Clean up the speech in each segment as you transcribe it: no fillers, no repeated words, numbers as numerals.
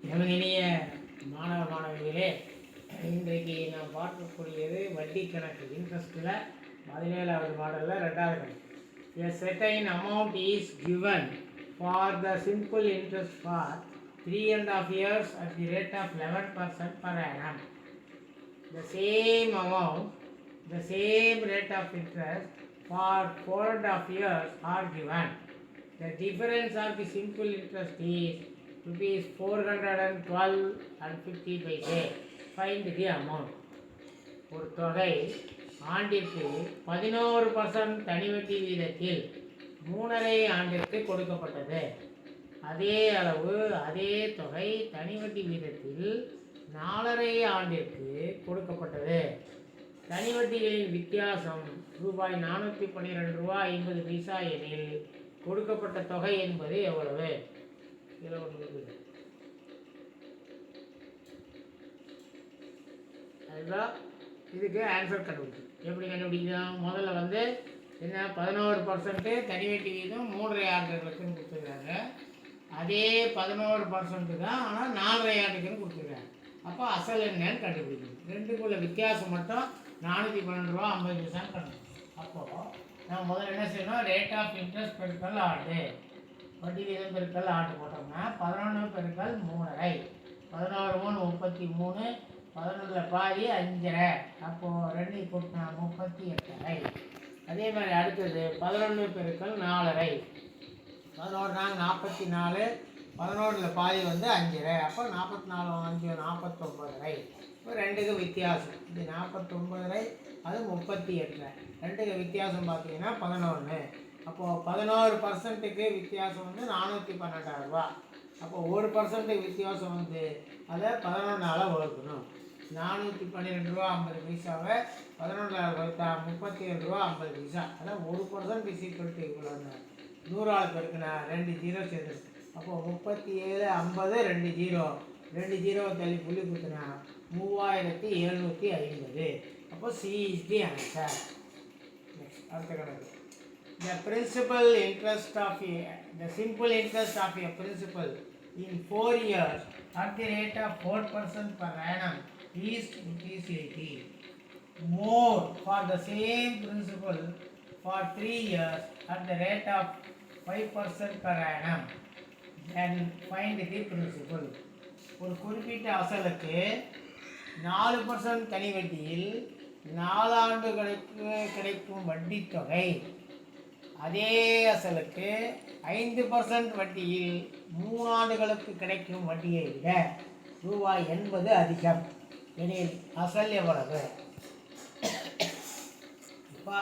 நமது இனிய மாணவ மாணவிகளே, இன்றைக்கு நாம் பார்க்கக்கூடியது வட்டி கணக்கு. இன்ட்ரெஸ்ட்டில் 17வது மாடலில் 2வது கணக்கு. A certain amount is given for the simple interest for 3.5 years at the rate of 11% per annum. The same amount, the same rate of interest for 4.5 years are given. The difference of the simple interest is rupees 412.50. Find the amount. ஒரு தொகை ஆண்டிற்கு 11% தனிவட்டி வீதத்தில் 3.5 ஆண்டிற்கு கொடுக்கப்பட்டது. அதே அளவு அதே தொகை தனிவட்டி வீதத்தில் 4.5 ஆண்டிற்கு கொடுக்கப்பட்டது. தனிவட்டிகளின் வித்தியாசம் ரூபாய் 412.50 எனில் கொடுக்கப்பட்ட தொகை என்பது எவ்வளவு? அதுதான் இதுக்கு ஆன்சர் கண்டுபிடிக்கும். எப்படி கண்டுபிடிக்கலாம்? முதல்ல வந்து என்ன, 11% தனிவட்டி வீதம் 3.5 ஆண்டுகளுக்குன்னு கொடுத்துருக்காங்க. அதே 11% தான், ஆனால் 4.5 ஆண்டுக்குன்னு கொடுத்துருக்காங்க. அப்போ அசல் என்னன்னு கண்டுபிடிக்கணும். ரெண்டுக்குள்ள வித்தியாசம் மட்டும் 412.50 கண்டுபிடிக்கும். அப்போது நம்ம முதல்ல என்ன செய்யணும்? ரேட் ஆஃப் இன்ட்ரெஸ்ட் பெருக்கல் ஆண்டு, வட்டி வீதம் பெருக்கல் ஆண்டு போட்டோம்னா 11 பெருக்கல் 3.5, 11 33, 11 பாதி 5.5, அப்போது 2 கூட்டினா 38.5. அதே மாதிரி அடுத்தது 11 பெருக்கல் 4.5, 11 44, 11 பாதி வந்து 5.5, அப்போ 44 5 49.5. இப்போ ரெண்டுக்கு வித்தியாசம், இது 49.5, அது 38. ரெண்டுக்கு வித்தியாசம் பார்த்தீங்கன்னா 11. அப்போது 11%க்கு வித்தியாசம் வந்து 412 ரூபா. அப்போ 1% வித்தியாசம் வந்து அதை 11ஆல் வகுக்கணும். 412.50 ரூபா 11ஆல் வகுத்தா 37.50 ரூபா. அதான் 1% இசிக்கல்ட்டு இவ்வளோன்னு 100ஆல் பெருக்குனா 2 0 சேர்ந்து, அப்போது 37 50 2 0, 2 0 தள்ளி புள்ளி கொடுத்தனா 3750. அப்போ C is the answer. Next அடுத்த கணக்கு. The principal interest of the simple interest of a principal in 4 years at the rate of 4% per annum is ₹80. More for the same principal for 3 years at the rate of 5% per annum. Then find the principal. ஒரு குறிப்பிட்ட அசலுக்கு 4% தனி வட்டியில் 4 ஆண்டுகளுக்கு கிடைக்கும் வட்டி தொகை அதே அசலுக்கு 5% வட்டியில் 3 ஆண்டுகளுக்கு கிடைக்கும் வட்டியை விட ரூபாய் 80 அதிகம் எனில் அசல் எவ்வளவு? இப்போ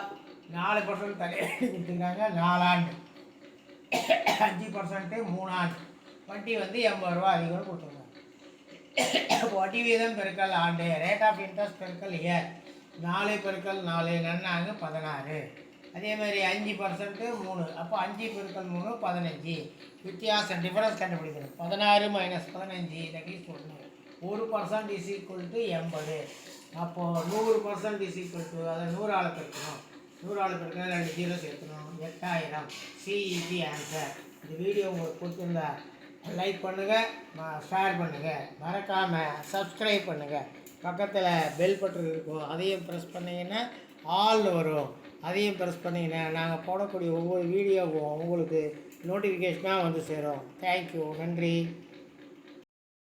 4% தனி வட்டி கொடுத்துருக்காங்க, 4 ஆண்டு, 5% 3 ஆண்டு, வட்டி வந்து 80 ரூபா அதிகம் கொடுத்துருக்காங்க. வட்டி வீதம் பெருக்கல் ஆண்டு, ரேட் ஆஃப் இன்ட்ரெஸ்ட் பெருக்கல் இயர், 4 பெருக்கல் 4 நன்னாங்க 16. அதே மாதிரி 5% 3, அப்போ 5 பெருக்கல் 3 15. வித்தியாசம் டிஃபரன்ஸ் கண்டுபிடிக்கணும். 16 - 15 that is 1. 1% is equal to 80. அப்போது 100% இஸ் ஈக்குவல் டு, அதை 100ஆல் பெருக்கணும், 100ஆல் பெருக்கணும், 2 0 சேர்க்கணும், 8000. C is the answer. இந்த வீடியோ உங்களுக்கு பிடிச்சிருந்தா லைக் பண்ணுங்கள், ஷேர் பண்ணுங்கள், மறக்காமல் சப்ஸ்கிரைப் பண்ணுங்கள். பக்கத்தில் பெல் பட்டன் இருக்கும், அதையும் ப்ரெஸ் பண்ணிங்கன்னா ஆல் வரும், அதையும் ப்ரெஸ் பண்ணிங்கன்னா நாங்கள் போடக்கூடிய ஒவ்வொரு வீடியோவும் உங்களுக்கு நோட்டிஃபிகேஷனாக வந்து சேரும். தேங்க்யூ, நன்றி.